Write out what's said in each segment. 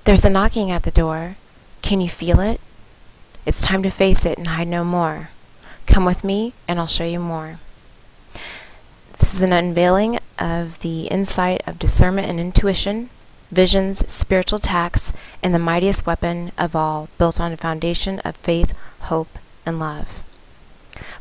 There's a knocking at the door. Can you feel it? It's time to face it and hide no more. Come with me and I'll show you more. This is an unveiling of the insight of discernment and intuition, visions, spiritual attacks, and the mightiest weapon of all, built on a foundation of faith, hope, and love.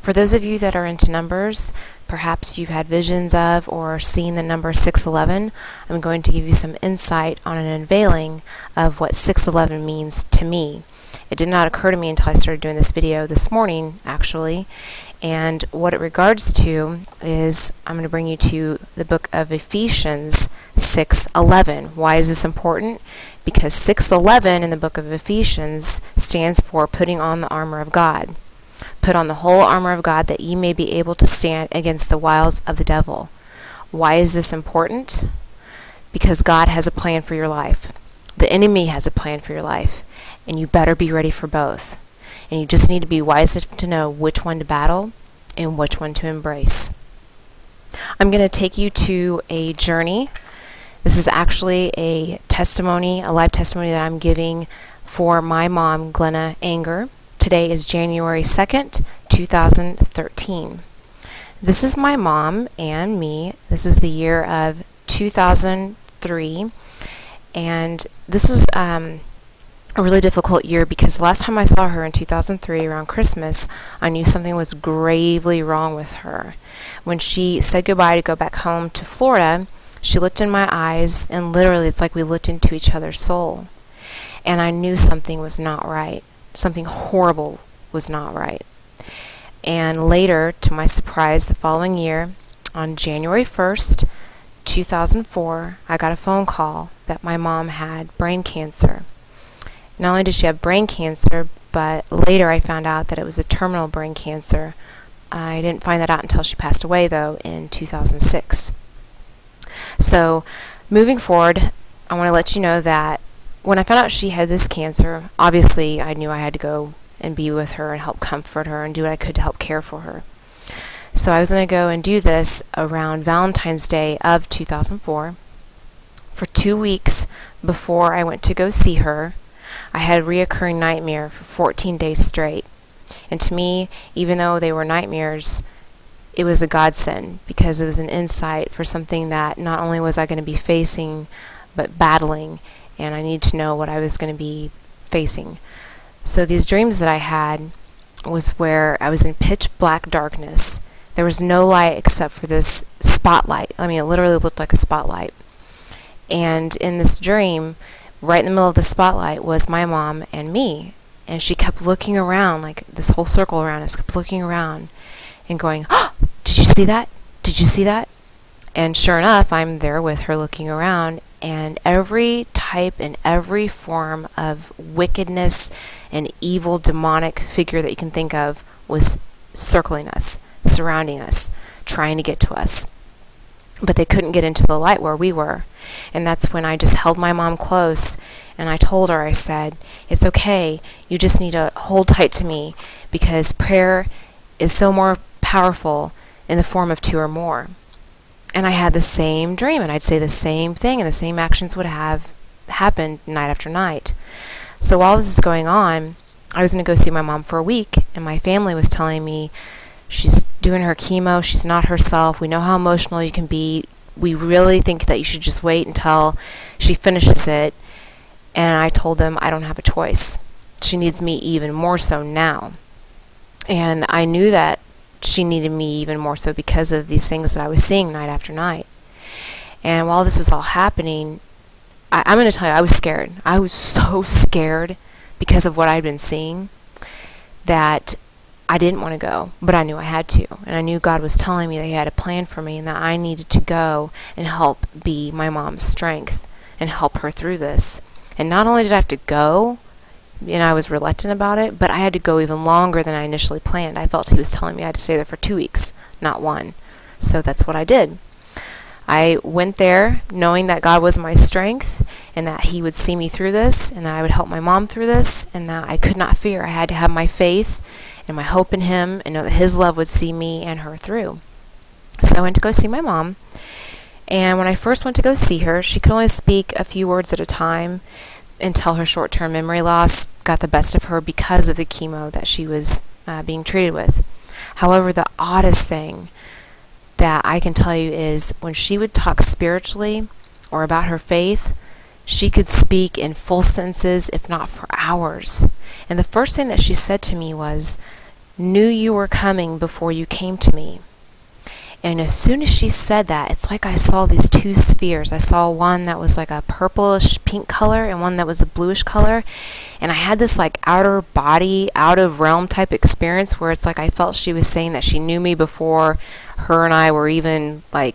For those of you that are into numbers, perhaps you've had visions of or seen the number 611, I'm going to give you some insight on an unveiling of what 611 means to me. It did not occur to me until I started doing this video this morning, actually. And what it regards to is, I'm going to bring you to the book of Ephesians 6:11. Why is this important? Because 6:11 in the book of Ephesians stands for putting on the armor of God. Put on the whole armor of God that ye may be able to stand against the wiles of the devil. Why is this important? Because God has a plan for your life. The enemy has a plan for your life. And you better be ready for both. And you just need to be wise enough to know which one to battle and which one to embrace. I'm going to take you to a journey. This is actually a testimony, a live testimony that I'm giving for my mom, Glenna Anger. Today is January 2nd, 2013. This is my mom and me. This is the year of 2003. And this was a really difficult year because the last time I saw her in 2003 around Christmas, I knew something was gravely wrong with her. When she said goodbye to go back home to Florida, she looked in my eyes and literally it's like we looked into each other's soul. And I knew something was not right. Something horrible was not right. And later, to my surprise, the following year, on January 1st, 2004, I got a phone call that my mom had brain cancer. Not only did she have brain cancer, but later I found out that it was a terminal brain cancer. I didn't find that out until she passed away, though, in 2006. So, moving forward, I want to let you know that when I found out she had this cancer, obviously I knew I had to go and be with her and help comfort her and do what I could to help care for her. So I was going to go and do this around Valentine's Day of 2004. For 2 weeks before I went to go see her, I had a reoccurring nightmare for 14 days straight. And to me, even though they were nightmares, it was a godsend because it was an insight for something that not only was I going to be facing, but battling, and I needed to know what I was going to be facing. So these dreams that I had was where I was in pitch black darkness. There was no light except for this spotlight. I mean, it literally looked like a spotlight. And in this dream, right in the middle of the spotlight was my mom and me. And she kept looking around, like this whole circle around us, kept looking around and going, "Oh, did you see that? Did you see that?" And sure enough, I'm there with her looking around, and every type and every form of wickedness and evil demonic figure that you can think of was circling us, surrounding us, trying to get to us. But they couldn't get into the light where we were. And that's when I just held my mom close and I told her, I said, "It's okay, you just need to hold tight to me because prayer is so more powerful in the form of two or more." And I had the same dream, and I'd say the same thing, and the same actions would have happened night after night. So while this is going on, I was going to go see my mom for a week, and my family was telling me, "She's doing her chemo, she's not herself, we know how emotional you can be, we really think that you should just wait until she finishes it." And I told them I don't have a choice. She needs me even more so now. And I knew that she needed me even more so because of these things that I was seeing night after night. And while this was all happening, I'm going to tell you, I was scared. I was so scared because of what I'd been seeing that I didn't want to go, but I knew I had to. And I knew God was telling me that He had a plan for me and that I needed to go and help be my mom's strength and help her through this. And not only did I have to go, and I was reluctant about it, but I had to go even longer than I initially planned. I felt He was telling me I had to stay there for 2 weeks, not one. So that's what I did. I went there knowing that God was my strength and that He would see me through this and that I would help my mom through this and that I could not fear. I had to have my faith and my hope in Him and know that His love would see me and her through. So I went to go see my mom. And when I first went to go see her, she could only speak a few words at a time. until her short-term memory loss got the best of her because of the chemo that she was being treated with. However, the oddest thing that I can tell you is when she would talk spiritually or about her faith, she could speak in full sentences, if not for hours. And the first thing that she said to me was, "Knew you were coming before you came to me." And as soon as she said that, it's like I saw these two spheres. I saw one that was like a purplish pink color and one that was a bluish color. And I had this like outer body, out of realm type experience where it's like I felt she was saying that she knew me before her and I were even like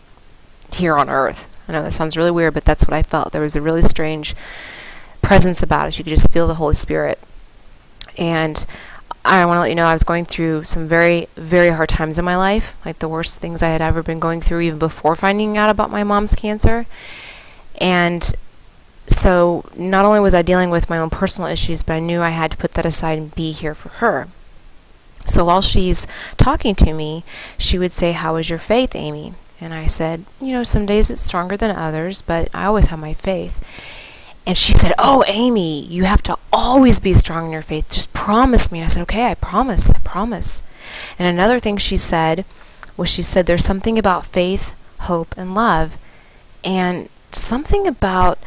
here on earth. I know that sounds really weird, but that's what I felt. There was a really strange presence about it. You could just feel the Holy Spirit. And I want to let you know I was going through some very, very hard times in my life, like the worst things I had ever been going through even before finding out about my mom's cancer. And so not only was I dealing with my own personal issues, but I knew I had to put that aside and be here for her. So while she's talking to me, she would say, "How is your faith, Amy?" And I said, "You know, some days it's stronger than others, but I always have my faith." And she said, "Oh, Amy, you have to always be strong in your faith. Just promise me." And I said, "Okay, I promise, I promise." And another thing she said was, she said, "There's something about faith, hope, and love, and something about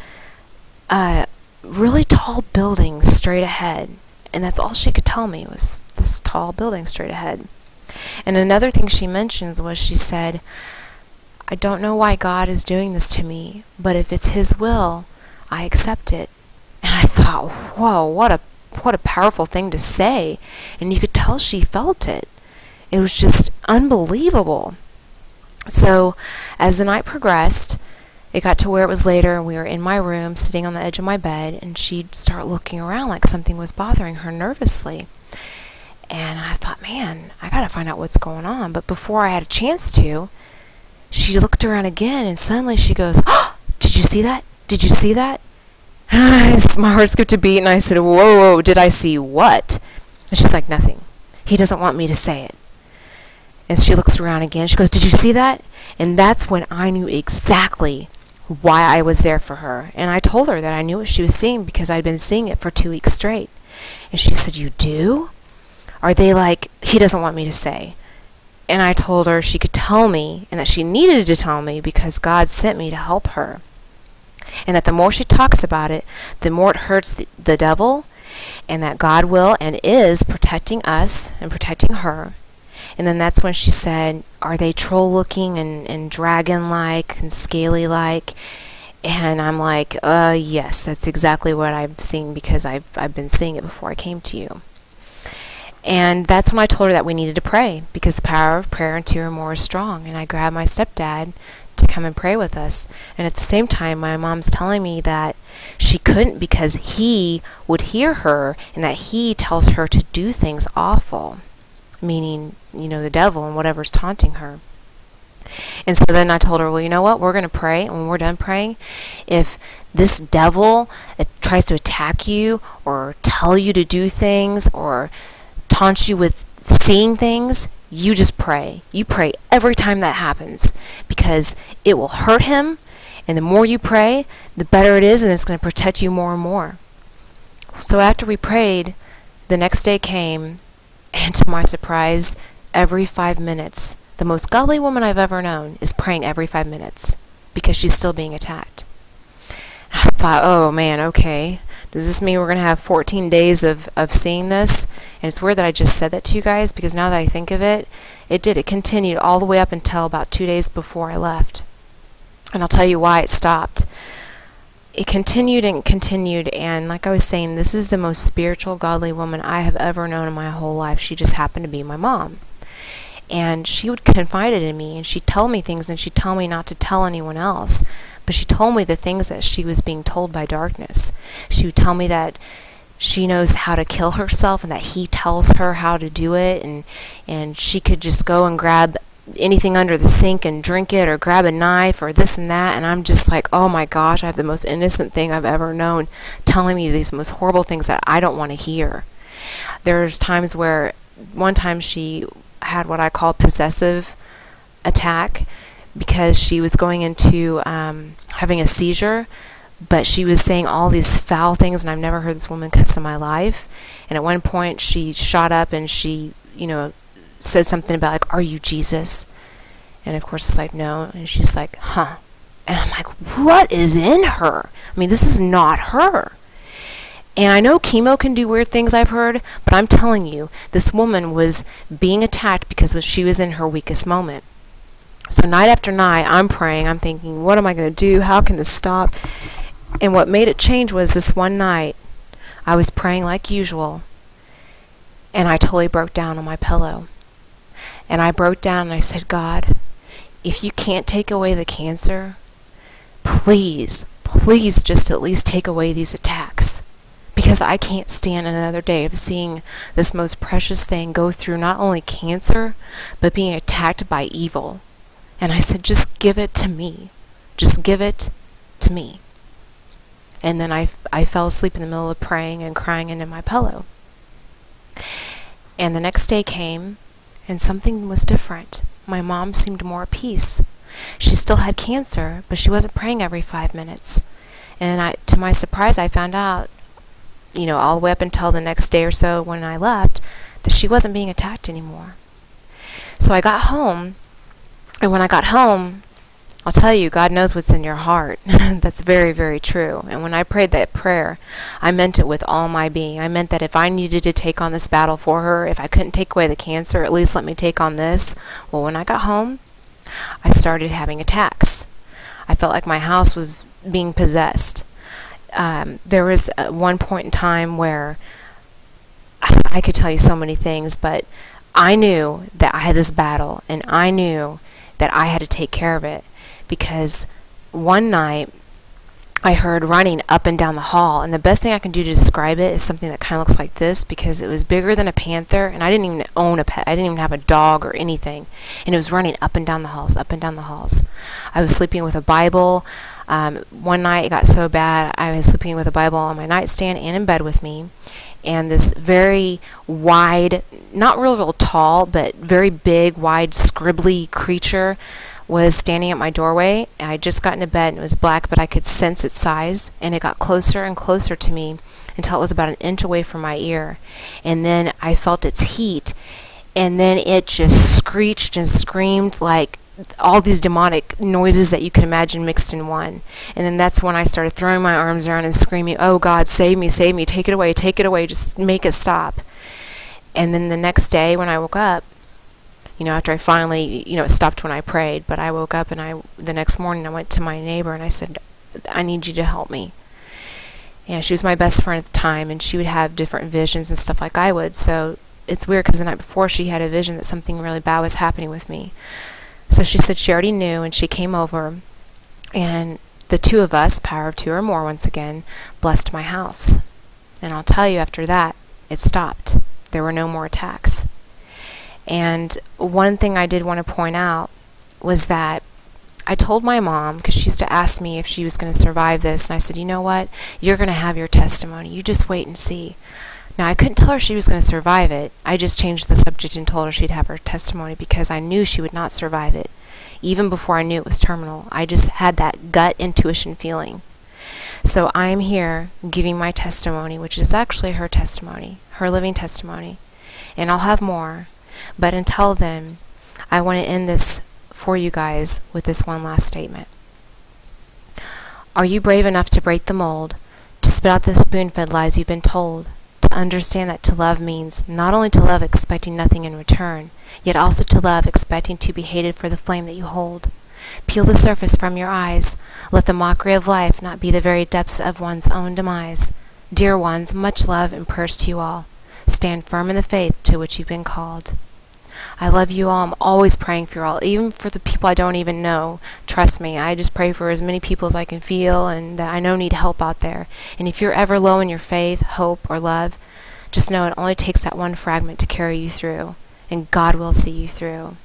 really tall buildings straight ahead." And that's all she could tell me was this tall building straight ahead. And another thing she mentions was, she said, "I don't know why God is doing this to me, but if it's His will, I accept it." And I thought, whoa, what a powerful thing to say. And you could tell she felt it. It was just unbelievable. So as the night progressed, it got to where it was later and we were in my room sitting on the edge of my bed, and she'd start looking around like something was bothering her nervously. And I thought, man, I gotta find out what's going on. But before I had a chance to, she looked around again and suddenly she goes, "Oh, did you see that? Did you see that?" My heart skipped a beat and I said, whoa, did I see what?" And she's like, "Nothing. He doesn't want me to say it." And she looks around again. She goes, "Did you see that?" And that's when I knew exactly why I was there for her. And I told her that I knew what she was seeing because I'd been seeing it for 2 weeks straight. And she said, "You do? Are they like, he doesn't want me to say?" And I told her she could tell me and that she needed to tell me because God sent me to help her. And that the more she talks about it, the more it hurts the devil, and that God will and is protecting us and protecting her. And then that's when she said, "Are they troll-looking and dragon-like and scaly-like?" And I'm like, yes, that's exactly what I've seen because I've been seeing it before I came to you. And that's when I told her that we needed to pray because the power of prayer and 2 or more is strong. And I grabbed my stepdad to come and pray with us. And at the same time, my mom's telling me that she couldn't because he would hear her and that he tells her to do things awful, meaning, you know, the devil and whatever's taunting her. And so then I told her, well, you know what, we're going to pray, and when we're done praying, if this devil tries to attack you or tell you to do things or taunt you with seeing things, you just pray. You pray every time that happens because it will hurt him, and the more you pray, the better it is, and it's going to protect you more and more. So after we prayed, the next day came, and to my surprise, every 5 minutes, the most godly woman I've ever known is praying every 5 minutes because she's still being attacked. I thought, oh man, okay. Does this mean we're going to have 14 days of seeing this? And it's weird that I just said that to you guys because now that I think of it, it did. It continued all the way up until about 2 days before I left. And I'll tell you why it stopped. It continued and continued, and like I was saying, this is the most spiritual, godly woman I have ever known in my whole life. She just happened to be my mom. And she would confide it in me, and she'd tell me things, and she'd tell me not to tell anyone else. But she told me the things that she was being told by darkness. She would tell me that she knows how to kill herself and that he tells her how to do it, and she could just go and grab anything under the sink and drink it, or grab a knife or this and that. And I'm just like, oh my gosh, I have the most innocent thing I've ever known telling me these most horrible things that I don't want to hear. There's times where one time she had what I call possessive attack because she was going into having a seizure, but she was saying all these foul things, and I've never heard this woman cuss in my life. And at one point she shot up and she, said something about like, "Are you Jesus?" And of course it's like, "No." And she's like, "Huh." And I'm like, what is in her? I mean, this is not her. And I know chemo can do weird things, I've heard, but I'm telling you, this woman was being attacked because she was in her weakest moment. So night after night, I'm praying, I'm thinking, what am I going to do? How can this stop? And what made it change was this one night, I was praying like usual, and I totally broke down on my pillow. And I broke down and I said, "God, if you can't take away the cancer, please, please just at least take away these attacks. Because I can't stand another day of seeing this most precious thing go through not only cancer, but being attacked by evil." And I said, "Just give it to me. Just give it to me." And then I fell asleep in the middle of praying and crying into my pillow. And the next day came, and something was different. My mom seemed more at peace. She still had cancer, but she wasn't praying every 5 minutes. And to my surprise, I found out, all the way up until the next day or so when I left, that she wasn't being attacked anymore. So I got home, and when I got home, I'll tell you, God knows what's in your heart. That's very, very true. And when I prayed that prayer, I meant it with all my being. I meant that if I needed to take on this battle for her, if I couldn't take away the cancer, at least let me take on this. Well, when I got home, I started having attacks. I felt like my house was being possessed. There was one point in time where I could tell you so many things, but I knew that I had this battle, and I knew that I had to take care of it. Because one night I heard running up and down the hall, and the best thing I can do to describe it is something that kind of looks like this, because it was bigger than a panther, and I didn't even own a pet. I didn't even have a dog or anything, and it was running up and down the halls, up and down the halls. I was sleeping with a Bible. One night it got so bad, I was sleeping with a Bible on my nightstand and in bed with me, and this very wide, not real tall, but very big, wide, scribbly creature was standing at my doorway. I had just gotten to bed, and it was black, but I could sense its size, and it got closer and closer to me until it was about an inch away from my ear. And then I felt its heat, and then it just screeched and screamed like all these demonic noises that you can imagine mixed in one. And then that's when I started throwing my arms around and screaming, "Oh God, save me, take it away, just make it stop." And then the next day when I woke up, after I finally, it stopped when I prayed, but I woke up, and the next morning I went to my neighbor and I said, "I need you to help me." And she was my best friend at the time, and she would have different visions and stuff like I would. So it's weird because the night before she had a vision that something really bad was happening with me. So she said she already knew, and she came over, and the two of us, power of two or more once again, blessed my house. And I'll tell you, after that, it stopped. There were no more attacks. And one thing I did want to point out was that I told my mom, because she used to ask me if she was going to survive this, and I said, "You know what? You're going to have your testimony. You just wait and see." Now, I couldn't tell her she was going to survive it. I just changed the subject and told her she'd have her testimony because I knew she would not survive it. Even before I knew it was terminal, I just had that gut intuition feeling. So I'm here giving my testimony, which is actually her testimony, her living testimony. And I'll have more. But until then, I want to end this for you guys with this one last statement. Are you brave enough to break the mold, to spit out the spoon-fed lies you've been told, to understand that to love means not only to love expecting nothing in return, yet also to love expecting to be hated for the flame that you hold? Peel the surface from your eyes. Let the mockery of life not be the very depths of one's own demise. Dear ones, much love and prayers to you all. Stand firm in the faith to which you've been called. I love you all. I'm always praying for you all, even for the people I don't even know. Trust me, I just pray for as many people as I can feel and that I know need help out there. And if you're ever low in your faith, hope, or love, just know it only takes that one fragment to carry you through, and God will see you through.